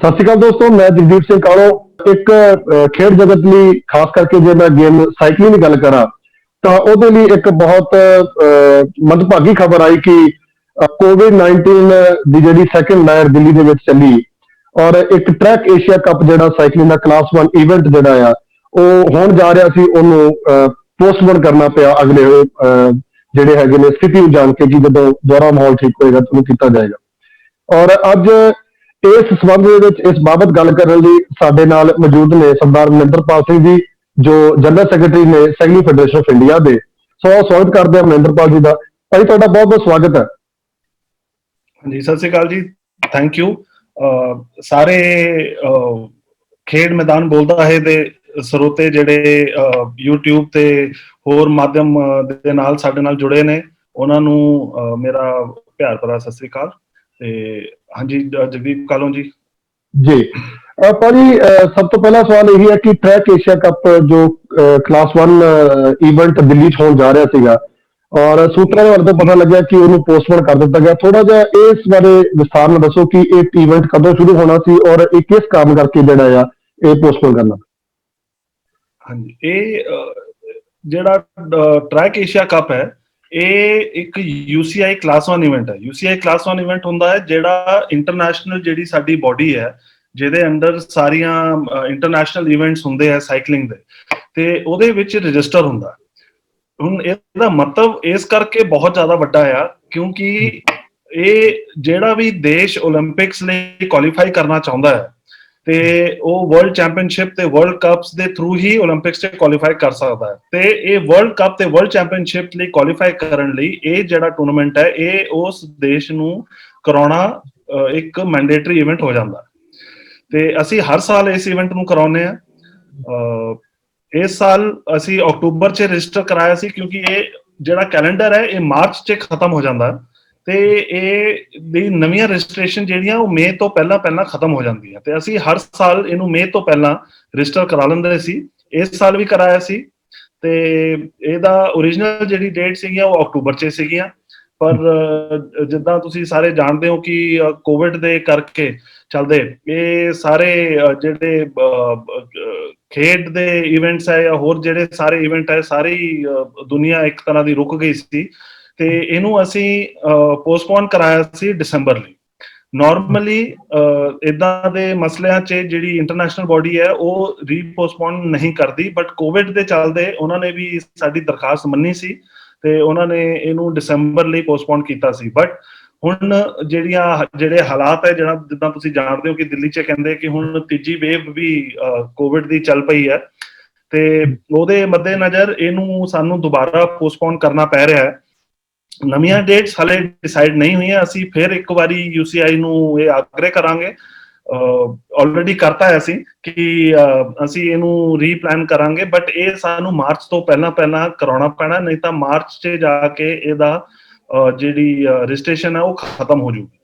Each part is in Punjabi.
ਸਤਿ ਸ਼੍ਰੀ ਅਕਾਲ ਦੋਸਤੋ, ਮੈਂ ਜਗਦੀਪ ਸਿੰਘ ਕਾਲੋ। ਇੱਕ ਖੇਡ ਜਗਤ ਲਈ ਖਾਸ ਕਰਕੇ ਜੇ ਮੈਂ ਗੇਮ ਸਾਈਕਲਿੰਗ ਦੀ ਗੱਲ ਕਰਾਂ ਤਾਂ ਉਹਦੇ ਲਈ ਇੱਕ ਬਹੁਤ ਮੰਦਭਾਗੀ ਖਬਰ ਆਈ ਕਿ ਕੋਵਿਡ-19 ਦੀ ਜਿਹੜੀ ਸੈਕੰਡ ਲਹਿਰ ਦਿੱਲੀ ਦੇ ਵਿੱਚ ਚੱਲੀ ਔਰ ਇੱਕ ਟਰੈਕ ਏਸ਼ੀਆ ਕੱਪ ਜਿਹੜਾ ਸਾਈਕਲਿੰਗ ਦਾ ਕਲਾਸ 1 ਇਵੈਂਟ ਜਿਹੜਾ ਆ ਉਹ ਹੋਣ ਜਾ ਰਿਹਾ ਸੀ, ਉਹਨੂੰ ਪੋਸਟਪੋਨ ਕਰਨਾ ਪਿਆ ਅਗਲੇ ਜਿਹੜੇ ਹੈਗੇ ਨੇ ਸਥਿਤੀ ਨੂੰ ਜਾਣ ਕੇ ਕਿ ਜਦੋਂ ਦੁਬਾਰਾ ਮਾਹੌਲ ਠੀਕ ਹੋਏਗਾ ਤਾਂ ਉਹਨੂੰ ਕੀਤਾ ਜਾਏਗਾ। ਔਰ ਅੱਜ ਇਸ ਸੰਬੰਧ ਦੇ ਵਿੱਚ ਇਸ ਬਾਬਤ ਗੱਲ ਕਰਨ ਲਈ ਸਾਡੇ ਨਾਲ ਮੌਜੂਦ ਨੇ ਸਰਦਾਰ ਮਨਿੰਦਰਪਾਲ ਸਿੰਘ ਜੀ, ਜੋ ਜਨਰਲ ਸੈਕਟਰੀ ਨੇ ਸਾਈਕਲਿੰਗ ਫੈਡਰੇਸ਼ਨ ਆਫ ਇੰਡੀਆ ਦੇ। ਸੋ ਸਵਾਗਤ ਕਰਦੇ ਹਾਂ ਮਨਿੰਦਰਪਾਲ ਜੀ ਦਾ। ਭਾਈ ਤੁਹਾਡਾ ਬਹੁਤ ਬਹੁਤ ਸਵਾਗਤ ਹੈ। ਹਾਂਜੀ, ਸਤਿ ਸ਼੍ਰੀ ਅਕਾਲ ਜੀ, ਥੈਂਕ ਯੂ। ਸਾਰੇ ਖੇਡ ਮੈਦਾਨ ਬੋਲਦਾ ਹੈ ਦੇ ਸਰੋਤੇ ਜਿਹੜੇ YouTube ਤੇ ਹੋਰ ਮਾਧਿਅਮ ਦੇ ਨਾਲ ਸਾਡੇ ਨਾਲ ਜੁੜੇ ਨੇ, ਉਹਨਾਂ ਨੂੰ ਮੇਰਾ ਪਿਆਰ ਭਰਾ ਸਤਿ ਸ਼੍ਰੀ ਅਕਾਲ। ਤੇ ਹਾਂਜੀ, ਜਗਦੀਪ ਕਾਲੋਂ ਜੀ। ਜੀ ਭਾਜੀ, ਸਭ ਤੋਂ ਪਹਿਲਾ ਸਵਾਲ ਇਹ ਹੈ ਕਿ ਟਰੈਕ ਏਸ਼ੀਆ ਕੱਪ ਜੋ ਕਲਾਸ 1 ਇਵੈਂਟ ਦਿੱਲੀ 'ਚ ਹੋਣ ਜਾ ਰਿਹਾ ਸੀਗਾ ਔਰ ਸੂਤਰਾਂ ਦੇ ਤੋਂ ਪਤਾ ਲੱਗਿਆ ਕਿ ਉਹਨੂੰ ਪੋਸਟਪੋਨ ਕਰ ਦਿੱਤਾ ਗਿਆ। ਥੋੜਾ ਜਿਹਾ ਇਸ ਬਾਰੇ ਵਿਸਥਾਰ ਨਾਲ ਦੱਸੋ ਕਿ ਇਹ ਇਵੈਂਟ ਕਦੋਂ ਸ਼ੁਰੂ ਹੋਣਾ ਸੀ ਔਰ ਇਹ ਕਿਸ ਕਾਰਨ ਕਰਕੇ ਜਿਹੜਾ ਆ ਇਹ ਪੋਸਟਪੋਨ ਕਰਨਾ। ਹਾਂਜੀ, ਇਹ ਜਿਹੜਾ ਟਰੈਕ ਏਸ਼ੀਆ ਕੱਪ ਹੈ, ਇਹ ਇੱਕ UCI ਕਲਾਸ 1 ਇਵੈਂਟ ਹੈ। UCI ਕਲਾਸ 1 ਇਵੈਂਟ ਹੁੰਦਾ ਹੈ ਜਿਹੜਾ ਇੰਟਰਨੈਸ਼ਨਲ ਜਿਹੜੀ ਸਾਡੀ ਬੋਡੀ ਹੈ, ਜਿਹਦੇ ਅੰਡਰ ਸਾਰੀਆਂ ਇੰਟਰਨੈਸ਼ਨਲ ਇਵੈਂਟਸ ਹੁੰਦੇ ਆ ਸਾਈਕਲਿੰਗ ਦੇ, ਤੇ ਉਹਦੇ ਵਿੱਚ ਰਜਿਸਟਰ ਹੁੰਦਾ। ਹੁਣ ਇਹਦਾ ਮਤਲਬ ਇਸ ਕਰਕੇ ਬਹੁਤ ਜ਼ਿਆਦਾ ਵੱਡਾ ਆ ਕਿਉਂਕਿ ਇਹ ਜਿਹੜਾ ਵੀ ਦੇਸ਼ ਓਲੰਪਿਕਸ ਲਈ ਕੁਆਲੀਫਾਈ ਕਰਨਾ ਚਾਹੁੰਦਾ ਹੈ ਤੇ ਉਹ ਵਰਲਡ ਚੈਂਪੀਅਨਸ਼ਿਪ ਤੇ ਵਰਲਡ ਕੱਪਸ ਦੇ ਥਰੂ ਹੀ ਓਲੰਪਿਕਸ 'ਚ ਕੁਆਲੀਫਾਈ ਕਰ ਸਕਦਾ ਹੈ। ਤੇ ਇਹ ਵਰਲਡ ਕੱਪ ਤੇ ਵਰਲਡ ਚੈਂਪੀਅਨਸ਼ਿਪ ਲਈ ਕੁਆਲੀਫਾਈ ਕਰਨ ਲਈ ਇਹ ਜਿਹੜਾ ਟੂਰਨਾਮੈਂਟ ਹੈ, ਇਹ ਉਸ ਦੇਸ਼ ਨੂੰ ਕਰਾਉਣਾ ਇੱਕ ਮੈਂਡੇਟਰੀ ਇਵੈਂਟ ਹੋ ਜਾਂਦਾ। ਤੇ ਅਸੀਂ ਹਰ ਸਾਲ ਇਸ ਇਵੈਂਟ ਨੂੰ ਕਰਾਉਂਦੇ ਆ। ਇਸ ਸਾਲ ਅਸੀਂ ਅਕਤੂਬਰ 'ਚ ਰਜਿਸਟਰ ਕਰਾਇਆ ਸੀ ਕਿਉਂਕਿ ਇਹ ਜਿਹੜਾ ਕੈਲੰਡਰ ਹੈ ਇਹ ਮਾਰਚ 'ਚ ਖਤਮ ਹੋ ਜਾਂਦਾ ਤੇ ਇਹ ਦੀ ਨਵੀਆਂ ਰਜਿਸਟ੍ਰੇਸ਼ਨ ਜਿਹੜੀਆਂ ਉਹ ਮਈ ਤੋਂ ਪਹਿਲਾਂ ਖਤਮ ਹੋ ਜਾਂਦੀਆਂ। ਤੇ ਅਸੀਂ ਹਰ ਸਾਲ ਇਹਨੂੰ ਮਈ ਤੋਂ ਪਹਿਲਾਂ ਰਜਿਸਟਰ ਕਰਾ ਲੈਂਦੇ ਸੀ। ਇਸ ਸਾਲ ਵੀ ਕਰਾਇਆ ਸੀ ਤੇ ਇਹਦਾ ਓਰੀਜਨਲ ਜਿਹੜੀ ਡੇਟ ਸੀਗੀਆਂ ਉਹ ਅਕਤੂਬਰ 'ਚ ਸੀਗੀਆਂ, ਪਰ ਜਿੱਦਾਂ ਤੁਸੀਂ ਸਾਰੇ ਜਾਣਦੇ ਹੋ ਕਿ ਕੋਵਿਡ ਦੇ ਕਰਕੇ ਚੱਲਦੇ ਇਹ ਸਾਰੇ ਜਿਹੜੇ ਖੇਡ ਦੇ ਇਵੈਂਟਸ ਹੈ ਜਾਂ ਹੋਰ ਜਿਹੜੇ ਸਾਰੇ ਇਵੈਂਟ ਹੈ, ਸਾਰੀ ਦੁਨੀਆ ਇੱਕ ਤਰ੍ਹਾਂ ਦੀ ਰੁਕ ਗਈ ਸੀ ਤੇ ਇਹਨੂੰ ਅਸੀਂ ਪੋਸਟਪੋਨ ਕਰਾਇਆ ਸੀ ਦਸੰਬਰ ਲਈ। ਨਾਰਮਲੀ ਇਦਾਂ ਦੇ ਮਸਲਿਆਂ 'ਚ ਜਿਹੜੀ ਇੰਟਰਨੈਸ਼ਨਲ ਬੋਡੀ ਹੈ ਉਹ ਰੀਪੋਸਟਪੋਨ ਨਹੀਂ ਕਰਦੀ, ਬਟ ਕੋਵਿਡ ਦੇ ਚੱਲਦੇ ਉਹਨਾਂ ਨੇ ਵੀ ਸਾਡੀ ਦਰਖਾਸਤ ਮੰਨੀ ਸੀ ਤੇ ਉਹਨਾਂ ਨੇ ਇਹਨੂੰ ਦਸੰਬਰ ਲਈ ਪੋਸਟਪੋਨ ਕੀਤਾ ਸੀ। ਬਟ ਹੁਣ ਜਿਹੜੇ ਹਾਲਾਤ ਹੈ, ਜਿੱਦਾਂ ਤੁਸੀਂ ਜਾਣਦੇ ਹੋ ਕਿ ਦਿੱਲੀ 'ਚ ਕਹਿੰਦੇ ਕਿ ਹੁਣ ਤੀਜੀ ਵੇਵ ਵੀ ਕੋਵਿਡ ਦੀ ਚੱਲ ਪਈ ਹੈ ਤੇ ਉਹਦੇ ਮੱਦੇਨਜ਼ਰ ਇਹਨੂੰ ਸਾਨੂੰ ਦੁਬਾਰਾ ਪੋਸਟਪੋਨ ਕਰਨਾ ਪੈ ਰਿਹਾ ਹੈ। ਨਵੀਆਂ ਡੇਟਸ ਹਾਲੇ ਡਿਸਾਈਡ ਨਹੀਂ ਹੋਈਆਂ। ਅਸੀਂ ਫਿਰ ਇੱਕ ਵਾਰੀ UCI ਨੂੰ ਇਹ ਆਗਰੇ ਕਰਾਂਗੇ, ਆਲਰੇਡੀ ਕਰਤਾ ਹੈ ਅਸੀਂ ਕਿ ਅਸੀਂ ਇਹਨੂੰ ਰੀਪਲਾਨ ਕਰਾਂਗੇ, ਬਟ ਇਹ ਸਾਨੂੰ ਮਾਰਚ ਤੋਂ ਪਹਿਲਾਂ ਕਰਾਉਣਾ ਪੈਣਾ, ਨਹੀਂ ਤਾਂ ਮਾਰਚ 'ਚ ਜਾ ਕੇ ਇਹਦਾ ਜਿਹੜੀ ਰਜਿਸਟ੍ਰੇਸ਼ਨ ਹੈ ਉਹ ਖਤਮ ਹੋ ਜੂਗੀ।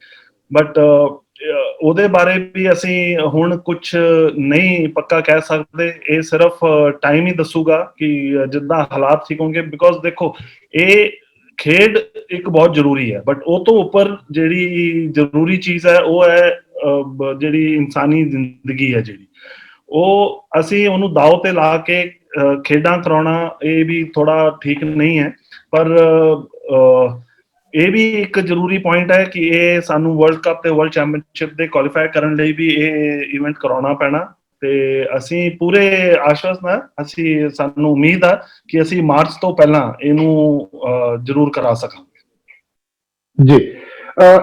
ਬਟ ਉਹਦੇ ਬਾਰੇ ਵੀ ਅਸੀਂ ਹੁਣ ਕੁਛ ਨਹੀਂ ਪੱਕਾ ਕਹਿ ਸਕਦੇ, ਇਹ ਸਿਰਫ ਟਾਈਮ ਹੀ ਦੱਸੂਗਾ ਕਿ ਜਿੱਦਾਂ ਹਾਲਾਤ ਠੀਕ ਹੋਣਗੇ। ਬਿਕੋਜ਼ ਦੇਖੋ, ਇਹ ਖੇਡ ਇੱਕ ਬਹੁਤ ਜ਼ਰੂਰੀ ਹੈ, ਬਟ ਉਹ ਤੋਂ ਉੱਪਰ ਜਿਹੜੀ ਜ਼ਰੂਰੀ ਚੀਜ਼ ਹੈ ਉਹ ਹੈ ਜਿਹੜੀ ਇਨਸਾਨੀ ਜ਼ਿੰਦਗੀ ਹੈ, ਜਿਹੜੀ ਉਹ ਅਸੀਂ ਉਹਨੂੰ ਦਾਅ ਤੇ ਲਾ ਕੇ ਖੇਡਾਂ ਕਰਾਉਣਾ ਇਹ ਵੀ ਥੋੜਾ ਠੀਕ ਨਹੀਂ ਹੈ। ਪਰ ਇਹ ਵੀ ਇੱਕ ਜ਼ਰੂਰੀ ਪੁਆਇੰਟ ਹੈ ਕਿ ਇਹ ਸਾਨੂੰ ਵਰਲਡ ਕੱਪ ਤੇ ਵਰਲਡ ਚੈਂਪੀਅਨਸ਼ਿਪ ਦੇ ਕੁਆਲੀਫਾਈ ਕਰਨ ਲਈ ਵੀ ਇਹ ਇਵੈਂਟ ਕਰਾਉਣਾ ਪੈਣਾ ਤੇ ਅਸੀਂ ਪੂਰੇ ਆਸ਼ਵਸਤ ਹਾਂ। ਸਾਨੂੰ ਉਮੀਦ ਆ ਕਿ ਅਸੀਂ ਮਾਰਚ ਤੋਂ ਪਹਿਲਾਂ ਇਹਨੂੰ ਜ਼ਰੂਰ ਕਰਾ ਸਕਾਂਗੇ। ਜੀ,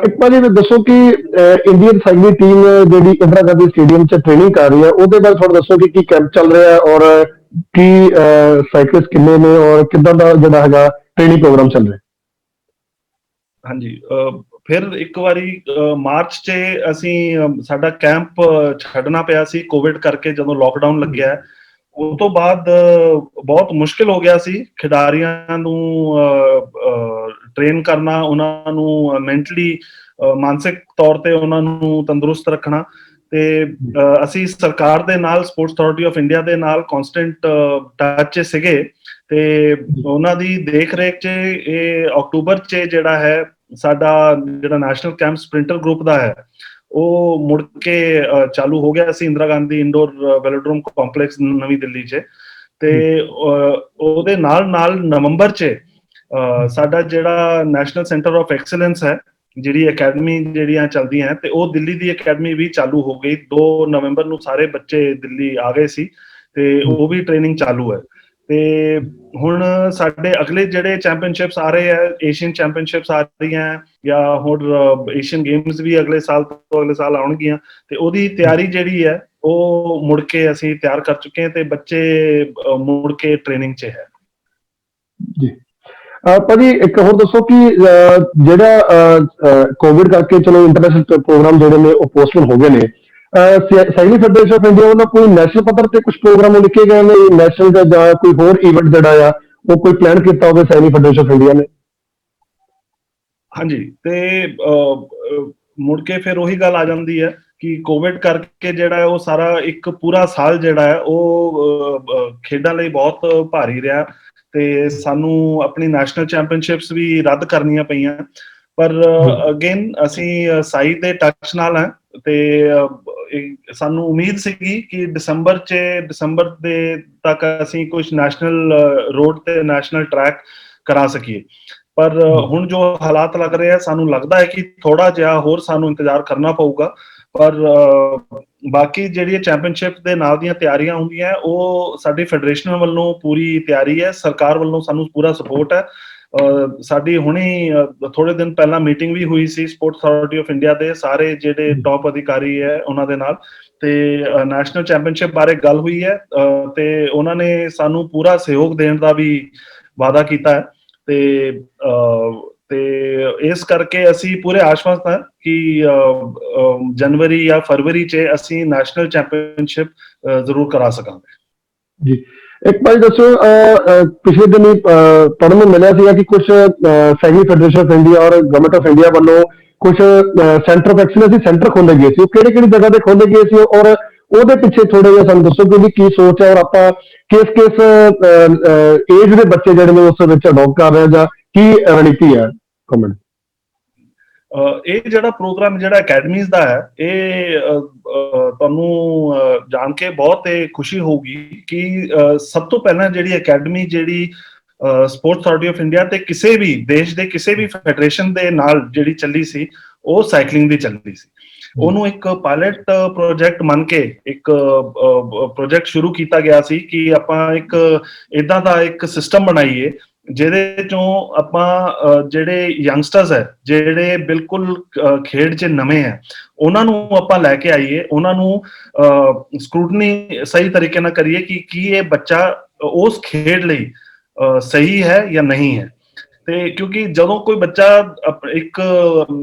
ਇੱਕ ਵਾਰੀ ਦੱਸੋ ਕਿ ਇੰਡੀਅਨ ਸਾਈਕਲਿੰਗ ਟੀਮ ਜਿਹੜੀ ਇੰਦਰਾ ਗਾਂਧੀ ਸਟੇਡੀਅਮ 'ਚ ਟ੍ਰੇਨਿੰਗ ਕਰ ਰਹੀ ਹੈ, ਉਹਦੇ ਬਾਰੇ ਥੋੜਾ ਦੱਸੋ ਕਿ ਕੀ ਕੈਂਪ ਚੱਲ ਰਿਹਾ ਔਰ ਕੀ ਸਾਈਕਲਿਸਟ ਕਿੰਨੇ ਨੇ ਔਰ ਕਿੱਦਾਂ ਦਾ ਜਿਹੜਾ ਹੈਗਾ ਟ੍ਰੇਨਿੰਗ ਪ੍ਰੋਗਰਾਮ ਚੱਲ ਰਿਹਾ। ਹਾਂਜੀ, ਫਿਰ ਇੱਕ ਵਾਰੀ ਮਾਰਚ 'ਚ ਅਸੀਂ ਸਾਡਾ ਕੈਂਪ ਛੱਡਣਾ ਪਿਆ ਸੀ ਕੋਵਿਡ ਕਰਕੇ, ਜਦੋਂ ਲੋਕਡਾਊਨ ਲੱਗਿਆ। ਉਸ ਤੋਂ ਬਾਅਦ ਬਹੁਤ ਮੁਸ਼ਕਿਲ ਹੋ ਗਿਆ ਸੀ ਖਿਡਾਰੀਆਂ ਨੂੰ ਟ੍ਰੇਨ ਕਰਨਾ, ਉਹਨਾਂ ਨੂੰ ਮੈਂਟਲੀ ਮਾਨਸਿਕ ਤੌਰ ਤੇ ਉਹਨਾਂ ਨੂੰ ਤੰਦਰੁਸਤ ਰੱਖਣਾ। ਤੇ ਅਸੀਂ ਸਰਕਾਰ ਦੇ ਨਾਲ, ਸਪੋਰਟਸ ਅਥਾਰਟੀ ਆਫ ਇੰਡੀਆ ਦੇ ਨਾਲ ਕਨਸਟੈਂਟ ਟੱਚ 'ਚ ਸੀਗੇ ਤੇ ਉਹਨਾਂ ਦੀ ਦੇਖ ਰੇਖ 'ਚ ਇਹ ਅਕਤੂਬਰ 'ਚ ਜਿਹੜਾ ਹੈ ਸਾਡਾ ਜਿਹੜਾ ਨੈਸ਼ਨਲ ਕੈਂਪ ਸਪ੍ਰਿੰਟਰ ਗਰੁੱਪ ਦਾ ਹੈ ਉਹ ਮੁੜ ਕੇ ਚਾਲੂ ਹੋ ਗਿਆ ਸੀ ਇੰਦਰਾ ਗਾਂਧੀ ਇੰਡੋਰ ਵੈਲੋਡਰੋਮ ਕੰਪਲੈਕਸ ਨਵੀਂ ਦਿੱਲੀ 'ਚ। ਤੇ ਉਹਦੇ ਨਾਲ ਨਵੰਬਰ 'ਚ ਸਾਡਾ ਜਿਹੜਾ ਨੈਸ਼ਨਲ ਸੈਂਟਰ ਆਫ ਐਕਸਲੈਂਸ ਹੈ, ਜਿਹੜੀ ਅਕੈਡਮੀ ਜਿਹੜੀਆਂ ਚੱਲਦੀਆਂ, ਤੇ ਉਹ ਦਿੱਲੀ ਦੀ ਅਕੈਡਮੀ ਵੀ ਚਾਲੂ ਹੋ ਗਈ। 2 ਨਵੰਬਰ ਨੂੰ ਸਾਰੇ ਬੱਚੇ ਦਿੱਲੀ ਆ ਗਏ ਸੀ ਤੇ ਉਹ ਵੀ ਟ੍ਰੇਨਿੰਗ ਚਾਲੂ ਹੈ। ਤੇ ਹੁਣ ਸਾਡੇ ਅਗਲੇ ਜਿਹੜੇ ਚੈਂਪੀਅਨਸ਼ਿਪਸ ਆ ਰਹੇ ਹੈ, ਏਸ਼ੀਅਨ ਚੈਂਪੀਅਨਸ਼ਿਪਸ ਆ ਰਹੀਆਂ ਜਾਂ ਹੋਰ ਏਸ਼ੀਅਨ ਗੇਮਸ ਵੀ ਅਗਲੇ ਸਾਲ ਆਉਣਗੀਆਂ, ਤੇ ਉਹਦੀ ਤਿਆਰੀ ਜਿਹੜੀ ਹੈ ਉਹ ਮੁੜ ਕੇ ਅਸੀਂ ਤਿਆਰ ਕਰ ਚੁੱਕੇ ਹਾਂ ਤੇ ਬੱਚੇ ਮੁੜ ਕੇ ਟ੍ਰੇਨਿੰਗ 'ਚ ਹੈ ਜੀ। ਭਾਜੀ ਇੱਕ ਹੋਰ ਦੱਸੋ ਕਿ ਜਿਹੜਾ ਕੋਵਿਡ ਕਰਕੇ ਚਲੋ ਇੰਟਰਨੈਸ਼ਨਲ ਪ੍ਰੋਗਰਾਮ ਜਿਹੜੇ ਨੇ ਉਹ ਪੋਸਟਪੋਨ ਹੋ ਗਏ ਨੇ, ਸਾਈਕਲਿੰਗ ਫੈਡਰੇਸ਼ਨ ਆਫ ਇੰਡੀਆ ਵੱਲੋਂ ਕੋਈ ਨੈਸ਼ਨਲ ਪੱਧਰ ਤੇ ਕੁਝ ਪ੍ਰੋਗਰਾਮ ਲਿਖੇ ਗਏ ਨੇ ਨੈਸ਼ਨਲ ਦਾ, ਜਾਂ ਕੋਈ ਹੋਰ ਇਵੈਂਟ ਜਿਹੜਾ ਆ ਉਹ ਕੋਈ ਪਲਾਨ ਕੀਤਾ ਹੋਵੇ ਸਾਈਕਲਿੰਗ ਫੈਡਰੇਸ਼ਨ ਆਫ ਇੰਡੀਆ ਨੇ? ਹਾਂਜੀ, ਤੇ ਮੁੜ ਕੇ ਫਿਰ ਉਹੀ ਗੱਲ ਆ ਜਾਂਦੀ ਹੈ ਕਿ ਕੋਵਿਡ ਕਰਕੇ ਜਿਹੜਾ ਉਹ ਸਾਰਾ ਇੱਕ ਪੂਰਾ ਸਾਲ ਜਿਹੜਾ ਹੈ ਉਹ ਖੇਡਾਂ ਲਈ ਬਹੁਤ ਭਾਰੀ ਰਿਹਾ ਤੇ ਸਾਨੂੰ ਆਪਣੀ ਨੈਸ਼ਨਲ ਚੈਂਪੀਅਨਸ਼ਿਪਸ ਵੀ ਰੱਦ ਕਰਨੀਆਂ ਪਈਆਂ। ਪਰ ਅਗੇਨ ਅਸੀਂ ਸਾਈ ਦੇ ਟੱਚ ਨਾਲ ਹਾਂ ਤੇ ਸਾਨੂੰ ਉਮੀਦ ਸੀਗੀ ਕਿ ਦਸੰਬਰ ਦੇ ਤੱਕ ਅਸੀਂ ਕੁਝ ਨੈਸ਼ਨਲ ਰੋਡ ਤੇ ਨੈਸ਼ਨਲ ਟਰੈਕ ਕਰਾ ਸਕੀਏ। ਪਰ ਹੁਣ ਜੋ ਹਾਲਾਤ ਲੱਗ ਰਹੇ ਆ, ਸਾਨੂੰ ਲੱਗਦਾ ਹੈ ਕਿ ਥੋੜਾ ਜਿਹਾ ਹੋਰ ਸਾਨੂੰ ਇੰਤਜ਼ਾਰ ਕਰਨਾ ਪਊਗਾ। ਪਰ ਬਾਕੀ ਜਿਹੜੀ ਚੈਂਪੀਅਨਸ਼ਿਪ ਦੇ ਨਾਲ ਦੀਆਂ ਤਿਆਰੀਆਂ ਹੁੰਦੀਆਂ ਉਹ ਸਾਡੀ ਫੈਡਰੇਸ਼ਨ ਵੱਲੋਂ ਪੂਰੀ ਤਿਆਰੀ ਹੈ, ਸਰਕਾਰ ਵੱਲੋਂ ਸਾਨੂੰ ਪੂਰਾ ਸਪੋਰਟ ਹੈ। ਸਾਡੀ ਹੁਣੀ ਥੋੜੇ ਦਿਨ ਪਹਿਲਾਂ ਮੀਟਿੰਗ ਵੀ ਹੋਈ ਸੀ ਸਪੋਰਟਸ ਅਥਾਰਟੀ ਆਫ ਇੰਡੀਆ ਦੇ ਸਾਰੇ ਜਿਹੜੇ ਟੌਪ ਅਧਿਕਾਰੀ ਹੈ ਉਹਨਾਂ ਦੇ ਨਾਲ, ਤੇ ਨੈਸ਼ਨਲ ਚੈਂਪੀਅਨਸ਼ਿਪ ਬਾਰੇ ਗੱਲ ਹੋਈ ਹੈ ਤੇ ਉਹਨਾਂ ਨੇ ਸਾਨੂੰ ਪੂਰਾ ਸਹਿਯੋਗ ਦੇਣ ਦਾ ਵੀ ਵਾਅਦਾ ਕੀਤਾ ਹੈ। ਤੇ ਇਸ ਕਰਕੇ ਅਸੀਂ ਪੂਰੇ ਆਸ਼ਵਸਤ ਹਾਂ ਕਿ ਜਨਵਰੀ ਜਾਂ ਫਰਵਰੀ 'ਚ ਅਸੀਂ ਨੈਸ਼ਨਲ ਚੈਂਪੀਅਨਸ਼ਿਪ ਜ਼ਰੂਰ ਕਰਾ ਸਕਾਂਗੇ ਜੀ। ਇੱਕ ਭਾਈ ਦੱਸੋ, ਪਿਛਲੇ ਦਿਨੀ ਪੜ੍ਹਨ ਨੂੰ ਮਿਲਿਆ ਸੀਗਾ ਕਿ ਕੁਝ ਸਾਈਕਲਿੰਗ ਫੈਡਰੇਸ਼ਨ ਆਫ ਇੰਡੀਆ ਔਰ ਗਵਰਨਮੈਂਟ ਆਫ ਇੰਡੀਆ ਵੱਲੋਂ ਕੁਝ ਸੈਂਟਰ ਆਫ ਐਕਸੀਲੈਂਸ ਸੈਂਟਰ ਖੋਲੇ ਗਏ ਸੀ। ਉਹ ਕਿਹੜੀ ਜਗ੍ਹਾ ਤੇ ਖੋਲੇ ਗਏ ਸੀ ਔਰ ਉਹਦੇ ਪਿੱਛੇ ਥੋੜਾ ਜਿਹਾ ਸਾਨੂੰ ਦੱਸੋ ਕਿ ਉਹਦੀ ਕੀ ਸੋਚ ਹੈ ਔਰ ਆਪਾਂ ਕਿਸ ਏਜ ਦੇ ਬੱਚੇ ਜਿਹੜੇ ਨੇ ਉਸ ਵਿੱਚ ਅਡੋਪਟ ਕਰ ਰਹੇ ਜਾਂ ਕੀ ਰਣਨੀਤੀ ਹੈ ਗਵਰਨਮੈਂਟ? ਇਹ ਜਿਹੜਾ ਪ੍ਰੋਗਰਾਮ ਜਿਹੜਾ ਅਕੈਡਮੀਜ਼ ਦਾ ਹੈ, ਇਹ ਤੁਹਾਨੂੰ ਜਾਣ ਕੇ ਬਹੁਤ ਖੁਸ਼ੀ ਹੋਊਗੀ ਕਿ ਸਭ ਤੋਂ ਪਹਿਲਾਂ ਜਿਹੜੀ ਅਕੈਡਮੀ ਜਿਹੜੀ ਸਪੋਰਟਸ ਅਥਾਰਟੀ ਆਫ ਇੰਡੀਆ ਤੇ ਕਿਸੇ ਵੀ ਦੇਸ਼ ਦੇ ਕਿਸੇ ਵੀ ਫੈਡਰੇਸ਼ਨ ਦੇ ਨਾਲ ਜਿਹੜੀ ਚੱਲੀ ਸੀ, ਉਹ ਸਾਈਕਲਿੰਗ ਦੀ ਚੱਲਦੀ ਸੀ। ਉਹਨੂੰ ਇੱਕ ਪਾਇਲਟ ਪ੍ਰੋਜੈਕਟ ਮੰਨ ਕੇ ਇੱਕ ਪ੍ਰੋਜੈਕਟ ਸ਼ੁਰੂ ਕੀਤਾ ਗਿਆ ਸੀ ਕਿ ਆਪਾਂ ਇੱਕ ਇਦਾਂ ਦਾ ਇੱਕ ਸਿਸਟਮ ਬਣਾਈਏ ਜਿਹਦੇ ਚੋਂ ਆਪਾਂ ਜਿਹੜੇ ਯੰਗਸਟਰਸ ਹੈ, ਜਿਹੜੇ ਬਿਲਕੁਲ ਖੇਡ 'ਚ ਨਵੇਂ ਹੈ, ਉਹਨਾਂ ਨੂੰ ਆਪਾਂ ਲੈ ਕੇ ਆਈਏ, ਉਹਨਾਂ ਨੂੰ ਸਕਰੂਟਨੀ ਸਹੀ ਤਰੀਕੇ ਨਾਲ ਕਰੀਏ ਕਿ ਕੀ ਇਹ ਬੱਚਾ ਉਸ ਖੇਡ ਲਈ ਸਹੀ ਹੈ ਜਾਂ ਨਹੀਂ ਹੈ। ਤੇ ਕਿਉਂਕਿ ਜਦੋਂ ਕੋਈ ਬੱਚਾ ਇੱਕ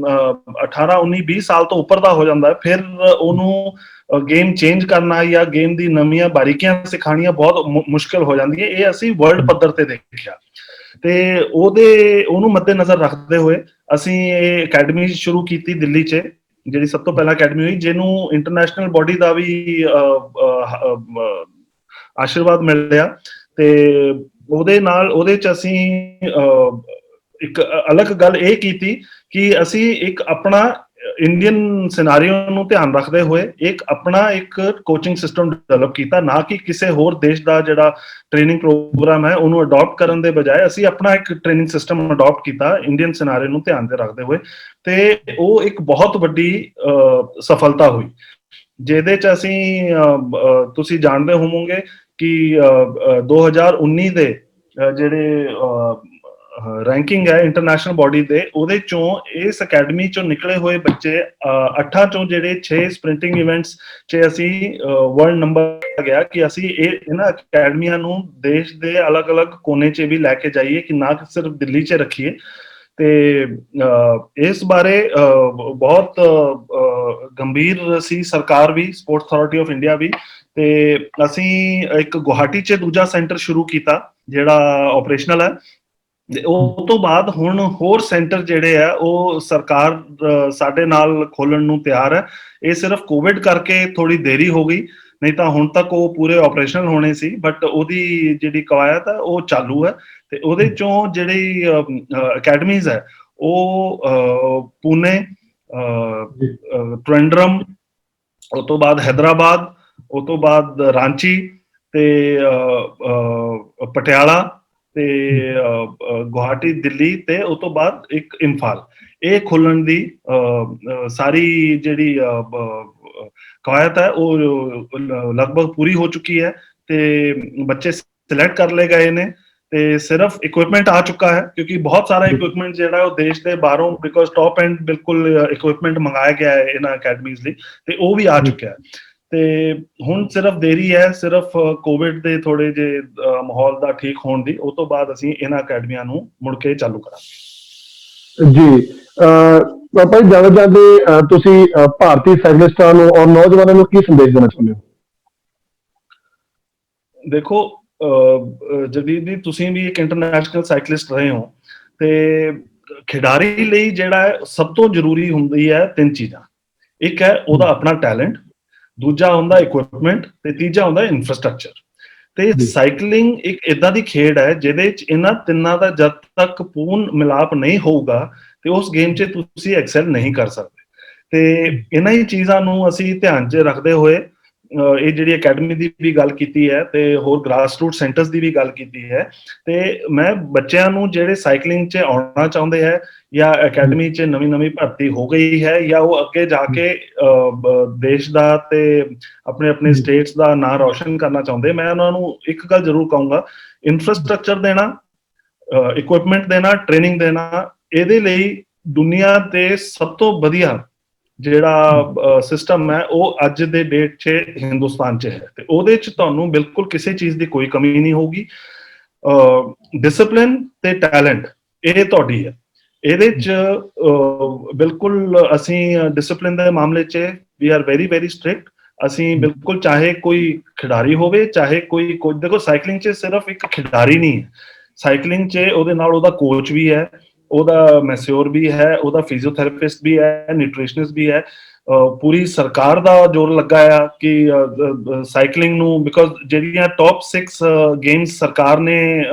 18 19 20 ਸਾਲ ਤੋਂ ਉੱਪਰ ਦਾ ਹੋ ਜਾਂਦਾ, ਫਿਰ ਉਹਨੂੰ ਗੇਮ ਚੇਂਜ ਕਰਨਾ ਜਾਂ ਗੇਮ ਦੀ ਨਵੀਆਂ ਬਾਰੀਕੀਆਂ ਸਿਖਾਉਣੀਆਂ ਬਹੁਤ ਮੁਸ਼ਕਿਲ ਹੋ ਜਾਂਦੀ ਹੈ। ਇਹ ਅਸੀਂ ਵਰਲਡ ਪੱਧਰ ਤੇ ਦੇਖਿਆ ਤੇ ਉਹਨੂੰ ਮੱਦੇਨਜ਼ਰ ਰੱਖਦੇ ਹੋਏ ਅਸੀਂ ਇਹ ਅਕੈਡਮੀ ਸ਼ੁਰੂ ਕੀਤੀ ਦਿੱਲੀ 'ਚ, ਜਿਹੜੀ ਸਭ ਤੋਂ ਪਹਿਲਾਂ ਅਕੈਡਮੀ ਹੋਈ, ਜਿਹਨੂੰ ਇੰਟਰਨੈਸ਼ਨਲ ਬੋਡੀ ਦਾ ਵੀ ਆਸ਼ੀਰਵਾਦ ਮਿਲਿਆ। ਤੇ ਉਹਦੇ 'ਚ ਅਸੀਂ ਇੱਕ ਅਲੱਗ ਗੱਲ ਇਹ ਕੀਤੀ ਕਿ ਅਸੀਂ ਇੱਕ ਆਪਣਾ ਇੰਡੀਅਨ ਸਿਨਾਰੀਓ ਨੂੰ ਧਿਆਨ ਰੱਖਦੇ ਹੋਏ ਇੱਕ ਆਪਣਾ ਇੱਕ ਕੋਚਿੰਗ ਸਿਸਟਮ ਡਿਵੈਲਪ ਕੀਤਾ, ਨਾ ਕਿ ਕਿਸੇ ਹੋਰ ਦੇਸ਼ ਦਾ ਜਿਹੜਾ ਟ੍ਰੇਨਿੰਗ ਪ੍ਰੋਗਰਾਮ ਹੈ ਉਹਨੂੰ ਅਡਾਪਟ ਕਰਨ ਦੇ ਬਜਾਏ ਅਸੀਂ ਆਪਣਾ ਇੱਕ ਟ੍ਰੇਨਿੰਗ ਸਿਸਟਮ ਅਡਾਪਟ ਕੀਤਾ ਇੰਡੀਅਨ ਸਿਨਾਰੀਓ ਨੂੰ ਧਿਆਨ ਦੇ ਰੱਖਦੇ ਹੋਏ। ਤੇ ਉਹ ਇੱਕ ਬਹੁਤ ਵੱਡੀ ਸਫਲਤਾ ਹੋਈ, ਜਿਹਦੇ 'ਚ ਅਸੀਂ ਤੁਸੀਂ ਜਾਣਦੇ ਹੋਵੋਗੇ ਕਿ 2019 ਦੇ ਜਿਹੜੇ ਰੈਂਕਿੰਗ ਹੈ ਇੰਟਰਨੈਸ਼ਨਲ ਬੋਡੀ ਦੇ, ਉਹਦੇ ਚੋਂ ਇਸ ਅਕੈਡਮੀ ਚੋਂ ਨਿਕਲੇ ਹੋਏ ਬੱਚੇ 8 ਚੋਂ ਜਿਹੜੇ 6 ਸਪ੍ਰਿੰਟਿੰਗ ਇਵੈਂਟਸ 'ਚ ਅਸੀਂ ਵਰਲਡ ਨੰਬਰ ਗਿਆ ਕਿ ਅਸੀਂ ਇਹਨਾਂ ਅਕੈਡਮੀਆਂ ਨੂੰ ਦੇਸ਼ ਦੇ ਅਲੱਗ-ਅਲੱਗ ਕੋਨੇ 'ਚ ਵੀ ਲੈ ਕੇ ਜਾਈਏ ਕਿ ਨਾ ਸਿਰਫ ਦਿੱਲੀ 'ਚ ਰੱਖੀਏ। ਤੇ ਇਸ ਬਾਰੇ ਬਹੁਤ ਗੰਭੀਰ ਸੀ ਸਰਕਾਰ ਵੀ, ਸਪੋਰਟਸ ਅਥਾਰਟੀ ਆਫ ਇੰਡੀਆ ਵੀ, ਤੇ ਅਸੀਂ ਇੱਕ ਗੁਹਾਟੀ 'ਚ ਦੂਜਾ ਸੈਂਟਰ ਸ਼ੁਰੂ ਕੀਤਾ ਜਿਹੜਾ ਆਪਰੇਸ਼ਨਲ ਹੈ। ਉਹ ਤੋਂ ਬਾਅਦ ਹੁਣ ਹੋਰ ਸੈਂਟਰ ਜਿਹੜੇ ਆ ਉਹ ਸਰਕਾਰ ਸਾਡੇ ਨਾਲ ਖੋਲਣ ਨੂੰ ਤਿਆਰ ਹੈ। ਇਹ ਸਿਰਫ ਕੋਵਿਡ ਕਰਕੇ ਥੋੜੀ ਦੇਰੀ ਹੋ ਗਈ, ਨਹੀਂ ਤਾਂ ਹੁਣ ਤੱਕ ਉਹ ਪੂਰੇ ਆਪਰੇਸ਼ਨਲ ਹੋਣੇ ਸੀ। ਬਟ ਉਹਦੀ ਜਿਹੜੀ ਕਵਾਇਦ ਹੈ ਉਹ ਚਾਲੂ ਹੈ ਤੇ ਉਹਦੇ ਚੋਂ ਜਿਹੜੀ ਅਕੈਡਮੀਜ਼ ਹੈ ਉਹ ਪੂਨੇ, ਟ੍ਰਿਵਾਂਡਰਮ, ਉਸ ਤੋਂ ਬਾਅਦ ਹੈਦਰਾਬਾਦ, ਉਸ ਤੋਂ ਬਾਅਦ ਰਾਂਚੀ ਤੇ ਪਟਿਆਲਾ ਤੇ ਗੁਹਾਟੀ, ਦਿੱਲੀ ਤੇ ਉਸ ਤੋਂ ਬਾਅਦ ਇੱਕ ਇੰਫਾਲ। ਇਹ ਖੁੱਲਣ ਦੀ ਸਾਰੀ ਜਿਹੜੀ ਕਵਾਇਦ ਹੈ ਉਹ ਲਗਭਗ ਪੂਰੀ ਹੋ ਚੁੱਕੀ ਹੈ ਤੇ ਬੱਚੇ ਸਿਲੈਕਟ ਕਰ ਲਏ ਗਏ ਨੇ ਤੇ ਸਿਰਫ ਇਕਵਿਪਮੈਂਟ ਆ ਚੁੱਕਾ ਹੈ, ਕਿਉਂਕਿ ਬਹੁਤ ਸਾਰਾ ਇਕਵਿਪਮੈਂਟ ਜਿਹੜਾ ਉਹ ਦੇਸ਼ ਦੇ ਬਾਹਰੋਂ, ਬਿਕੋਜ਼ ਟੌਪ ਐਂਡ ਬਿਲਕੁਲ ਇਕਵਿਪਮੈਂਟ ਮੰਗਾਇਆ ਗਿਆ ਹੈ ਇਹਨਾਂ ਅਕੈਡਮੀਜ਼ ਲਈ ਤੇ ਉਹ ਵੀ ਆ ਚੁੱਕਿਆ ਹੈ। ਤੇ ਹੁਣ ਸਿਰਫ ਦੇਰੀ ਹੈ, ਸਿਰਫ ਕੋਵਿਡ ਦੇ ਥੋੜੇ ਜਿਹੇ ਮਾਹੌਲ ਦਾ ਠੀਕ ਹੋਣ ਦੀ, ਉਹ ਤੋਂ ਬਾਅਦ ਅਸੀਂ ਇਹਨਾਂ ਅਕੈਡਮੀਆਂ ਨੂੰ ਮੁੜ ਕੇ ਚਾਲੂ ਕਰਾਂਗੇ। ਜੀ ਪਾਪਾ ਜੀ, ਜਾਣਾ ਚਾਹੁੰਦੇ ਤੁਸੀਂ ਭਾਰਤੀ ਸਾਈਕਲਿਸਟਾਂ ਨੂੰ ਔਰ ਨੌਜਵਾਨਾਂ ਨੂੰ ਕੀ ਸੰਦੇਸ਼ ਦੇਣਾ ਚਾਹੁੰਦੇ ਹੋ? ਦੇਖੋ ਜਗਦੀਪ ਜੀ, ਤੁਸੀਂ ਵੀ ਇੱਕ ਇੰਟਰਨੈਸ਼ਨਲ ਸਾਈਕਲਿਸਟ ਰਹੇ ਹੋ ਤੇ ਖਿਡਾਰੀ ਲਈ ਜਿਹੜਾ ਹੈ ਸਭ ਤੋਂ ਜ਼ਰੂਰੀ ਹੁੰਦੀ ਹੈ 3 ਚੀਜ਼ਾਂ। ਇੱਕ ਹੈ ਉਹਦਾ ਆਪਣਾ ਟੈਲੈਂਟ, ਦੂਜਾ ਹੁੰਦਾ ਇਕਵਿਪਮੈਂਟ ਤੇ ਤੀਜਾ ਹੁੰਦਾ ਇਨਫਰਾਸਟ੍ਰਕਚਰ। ਤੇ ਸਾਈਕਲਿੰਗ ਇੱਕ ਇਦਾਂ ਦੀ ਖੇਡ ਹੈ ਜਿਹਦੇ ਚ ਇਹਨਾਂ ਤਿੰਨਾਂ ਦਾ ਜਦ ਤੱਕ ਪੂਰਨ ਮਿਲਾਪ ਨਹੀਂ ਹੋਊਗਾ ਤੇ ਉਸ ਗੇਮ 'ਚ ਤੁਸੀਂ ਐਕਸੈਲ ਨਹੀਂ ਕਰ ਸਕਦੇ। ਤੇ ਇਹਨਾਂ ਹੀ ਚੀਜ਼ਾਂ ਨੂੰ ਅਸੀਂ ਧਿਆਨ 'ਚ ਰੱਖਦੇ ਹੋਏ ਇਹ ਜਿਹੜੀ ਅਕੈਡਮੀ ਦੀ ਵੀ ਗੱਲ ਕੀਤੀ ਹੈ ਤੇ ਹੋਰ ਗ੍ਰਾਸ ਰੂਟ ਸੈਂਟਰਸ ਦੀ ਵੀ ਗੱਲ ਕੀਤੀ ਹੈ। ਤੇ ਮੈਂ ਬੱਚਿਆਂ ਨੂੰ ਜਿਹੜੇ ਸਾਈਕਲਿੰਗ 'ਚ ਆਉਣਾ ਚਾਹੁੰਦੇ ਹੈ ਜਾਂ ਅਕੈਡਮੀ 'ਚ ਨਵੀਂ ਭਰਤੀ ਹੋ ਗਈ ਹੈ ਜਾਂ ਉਹ ਅੱਗੇ ਜਾ ਕੇ ਦੇਸ਼ ਦਾ ਤੇ ਆਪਣੇ ਆਪਣੇ ਸਟੇਟਸ ਦਾ ਨਾਂ ਰੌਸ਼ਨ ਕਰਨਾ ਚਾਹੁੰਦੇ, ਮੈਂ ਉਹਨਾਂ ਨੂੰ ਇੱਕ ਗੱਲ ਜ਼ਰੂਰ ਕਹੂੰਗਾ, ਇਨਫਰਾਸਟ੍ਰਕਚਰ ਦੇਣਾ, ਇਕਵਿਪਮੈਂਟ ਦੇਣਾ, ਟ੍ਰੇਨਿੰਗ ਦੇਣਾ, ਇਹਦੇ ਲਈ ਦੁਨੀਆ ਦੇ ਸਭ ਤੋਂ ਵਧੀਆ ਜਿਹੜਾ ਸਿਸਟਮ ਹੈ ਉਹ ਅੱਜ ਦੇ ਡੇਟ 'ਚ ਹਿੰਦੁਸਤਾਨ 'ਚ ਹੈ ਤੇ ਉਹਦੇ 'ਚ ਤੁਹਾਨੂੰ ਬਿਲਕੁਲ ਕਿਸੇ ਚੀਜ਼ ਦੀ ਕੋਈ ਕਮੀ ਨਹੀਂ ਹੋਊਗੀ। ਡਿਸਪਲਿਨ ਤੇ ਟੈਲੈਂਟ ਇਹ ਤੁਹਾਡੀ ਹੈ। ਇਹਦੇ 'ਚ ਬਿਲਕੁਲ ਅਸੀਂ ਡਿਸਪਲਿਨ ਦੇ ਮਾਮਲੇ 'ਚ ਵੀ ਆਰ ਵੈਰੀ ਵੈਰੀ ਸਟ੍ਰਿਕਟ। ਅਸੀਂ ਬਿਲਕੁਲ, ਚਾਹੇ ਕੋਈ ਖਿਡਾਰੀ ਹੋਵੇ ਚਾਹੇ ਕੋਈ ਕੋਚ, ਦੇਖੋ ਸਾਈਕਲਿੰਗ 'ਚ ਸਿਰਫ ਇੱਕ ਖਿਡਾਰੀ ਨਹੀਂ ਹੈ, ਸਾਈਕਲਿੰਗ 'ਚ ਉਹਦੇ ਨਾਲ ਉਹਦਾ ਕੋਚ ਵੀ ਹੈ, ਉਹਦਾ ਮੈਸਿਓਰ ਵੀ ਹੈ, ਉਹਦਾ ਫਿਜ਼ੀਓਥੈਰੇਪਿਸਟ ਵੀ ਹੈ, ਨਿਊਟ੍ਰੀਸ਼ਨਿਸਟ ਵੀ ਹੈ। ਪੂਰੀ ਸਰਕਾਰ ਦਾ ਜ਼ੋਰ ਲੱਗਾ ਆ ਕਿ ਸਾਈਕਲਿੰਗ ਨੂੰ, ਬਿਕੋਜ਼ ਜਿਹੜੀਆਂ ਟੌਪ 6 ਗੇਮਸ ਸਰਕਾਰ ਨੇ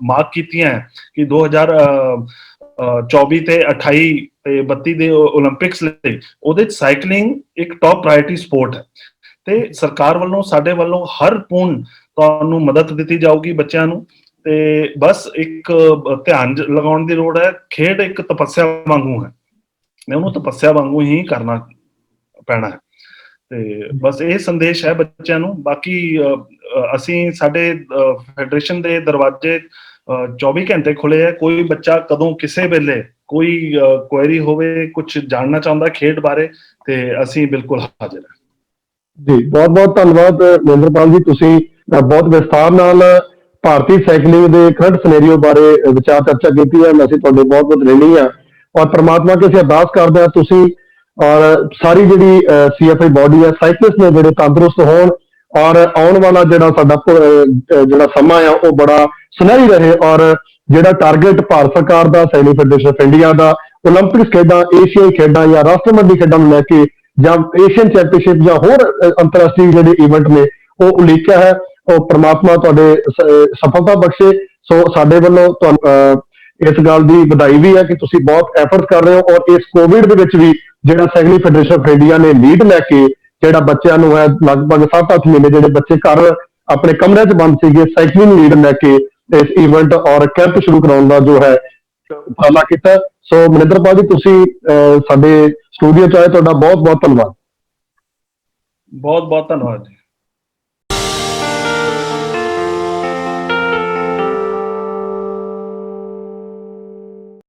ਮਾਰਕ ਕੀਤੀਆਂ ਕਿ 2024 ਤੇ 28 ਤੇ 32 ਦੇ ਓਲੰਪਿਕਸ ਲਈ, ਉਹਦੇ 'ਚ ਸਾਈਕਲਿੰਗ ਇੱਕ ਟੌਪ ਪ੍ਰਾਇੋਰਟੀ ਸਪੋਰਟ ਹੈ ਤੇ ਸਰਕਾਰ ਵੱਲੋਂ, ਸਾਡੇ ਵੱਲੋਂ ਹਰ ਪੂਰਨ ਤੁਹਾਨੂੰ ਮਦਦ ਦਿੱਤੀ ਜਾਊਗੀ ਬੱਚਿਆਂ ਨੂੰ। ਤੇ ਬਸ ਇੱਕ ਧਿਆਨ ਲਗਾਉਣ ਦੀ ਲੋੜ ਹੈ। ਖੇਡ ਇੱਕ ਤਪੱਸਿਆ ਵਾਂਗੂ ਹੈ, ਉਹਨੂੰ ਤਪੱਸਿਆ ਵਾਂਗੂ ਹੀ ਕਰਨਾ ਪੈਣਾ ਹੈ ਤੇ ਬਸ ਇਹ ਸੰਦੇਸ਼ ਹੈ ਬੱਚਿਆਂ ਨੂੰ। ਬਾਕੀ ਅਸੀਂ, ਸਾਡੇ ਫੈਡਰੇਸ਼ਨ ਦੇ ਦਰਵਾਜ਼ੇ 24 ਘੰਟੇ ਖੁੱਲੇ ਹੈ। ਕੋਈ ਬੱਚਾ ਕਦੋਂ ਕਿਸੇ ਵੇਲੇ ਕੋਈ ਕੁਐਰੀ ਹੋਵੇ, ਕੁਝ ਜਾਣਨਾ ਚਾਹੁੰਦਾ ਖੇਡ ਬਾਰੇ, ਤੇ ਅਸੀਂ ਬਿਲਕੁਲ ਹਾਜ਼ਰ ਹਾਂ। ਜੀ ਬਹੁਤ ਬਹੁਤ ਧੰਨਵਾਦ ਮਹਿੰਦਰਪਾਲ ਜੀ, ਤੁਸੀਂ ਬਹੁਤ ਵਿਸਥਾਰ ਨਾਲ ਭਾਰਤੀ ਸਾਈਕਲਿੰਗ ਦੇ ਕਰੰਟ ਸਿਨੈਰੀਓ ਬਾਰੇ ਵਿਚਾਰ ਚਰਚਾ ਕੀਤੀ ਹੈ। ਅਸੀਂ ਤੁਹਾਡੇ ਬਹੁਤ ਬਹੁਤ ਰਿਣੀ ਹਾਂ ਔਰ ਪ੍ਰਮਾਤਮਾ ਅੱਗੇ ਅਸੀਂ ਅਰਦਾਸ ਕਰਦੇ ਹਾਂ ਤੁਸੀਂ ਔਰ ਸਾਰੀ ਜਿਹੜੀ CFI ਬੋਡੀ ਹੈ, ਸਾਈਕਲਿਸਟ ਨੇ ਜਿਹੜੇ ਤੰਦਰੁਸਤ ਹੋਣ ਔਰ ਆਉਣ ਵਾਲਾ ਜਿਹੜਾ ਸਾਡਾ ਜਿਹੜਾ ਸਮਾਂ ਆ ਉਹ ਬੜਾ ਸੁਨਹਿਰੀ ਰਹੇ ਔਰ ਜਿਹੜਾ ਟਾਰਗੇਟ ਭਾਰਤ ਸਰਕਾਰ ਦਾ, ਸਾਈਕਲਿੰਗ ਫੈਡਰੇਸ਼ਨ ਆਫ ਇੰਡੀਆ ਦਾ, ਓਲੰਪਿਕਸ ਖੇਡਾਂ, ਏਸ਼ੀਆਈ ਖੇਡਾਂ ਜਾਂ ਰਾਸ਼ਟਰਮੰਡਲੀ ਖੇਡਾਂ ਨੂੰ ਲੈ ਕੇ ਜਾਂ ਏਸ਼ੀਅਨ ਚੈਂਪੀਅਨਸ਼ਿਪ ਜਾਂ ਹੋਰ ਅੰਤਰਰਾਸ਼ਟਰੀ ਜਿਹੜੇ ਈਵੈਂਟ ਨੇ ਉਹ ਉਲੀਕਿਆ ਹੈ, ਉਹ ਪ੍ਰਮਾਤਮਾ ਤੁਹਾਡੇ ਸਫਲਤਾ ਬਖਸ਼ੇ। ਸੋ ਸਾਡੇ ਵੱਲੋਂ ਤੁਹਾਨੂੰ ਇਸ ਗੱਲ ਦੀ ਵਧਾਈ ਵੀ ਹੈ ਕਿ ਤੁਸੀਂ ਬਹੁਤ ਐਫਰਟ ਕਰ ਰਹੇ ਹੋ ਔਰ ਇਸ ਕੋਵਿਡ ਦੇ ਵਿੱਚ ਵੀ ਜਿਹੜਾ ਸਾਈਕਲਿੰਗ ਫੈਡਰੇਸ਼ਨ ਆਫ ਇੰਡੀਆ ਨੇ ਲੀਡ ਲੈ ਕੇ ਜਿਹੜਾ ਬੱਚਿਆਂ ਨੂੰ ਹੈ, ਲਗਭਗ 7-8 ਮਹੀਨੇ ਜਿਹੜੇ ਬੱਚੇ ਘਰ ਆਪਣੇ ਕਮਰਿਆਂ 'ਚ ਬੰਦ ਸੀਗੇ, ਸਾਈਕਲਿੰਗ ਲੀਡ ਲੈ ਕੇ ਇਸ ਈਵੈਂਟ ਔਰ ਕੈਂਪ ਸ਼ੁਰੂ ਕਰਾਉਣ ਦਾ ਜੋ ਹੈ ਉਪਰਾਲਾ ਕੀਤਾ। ਸੋ ਮਨਿੰਦਰਪਾਲ ਜੀ, ਤੁਸੀਂ ਸਾਡੇ ਸਟੂਡੀਓ 'ਚ ਆਏ, ਤੁਹਾਡਾ ਬਹੁਤ ਬਹੁਤ ਧੰਨਵਾਦ। ਬਹੁਤ ਬਹੁਤ ਧੰਨਵਾਦ ਜੀ।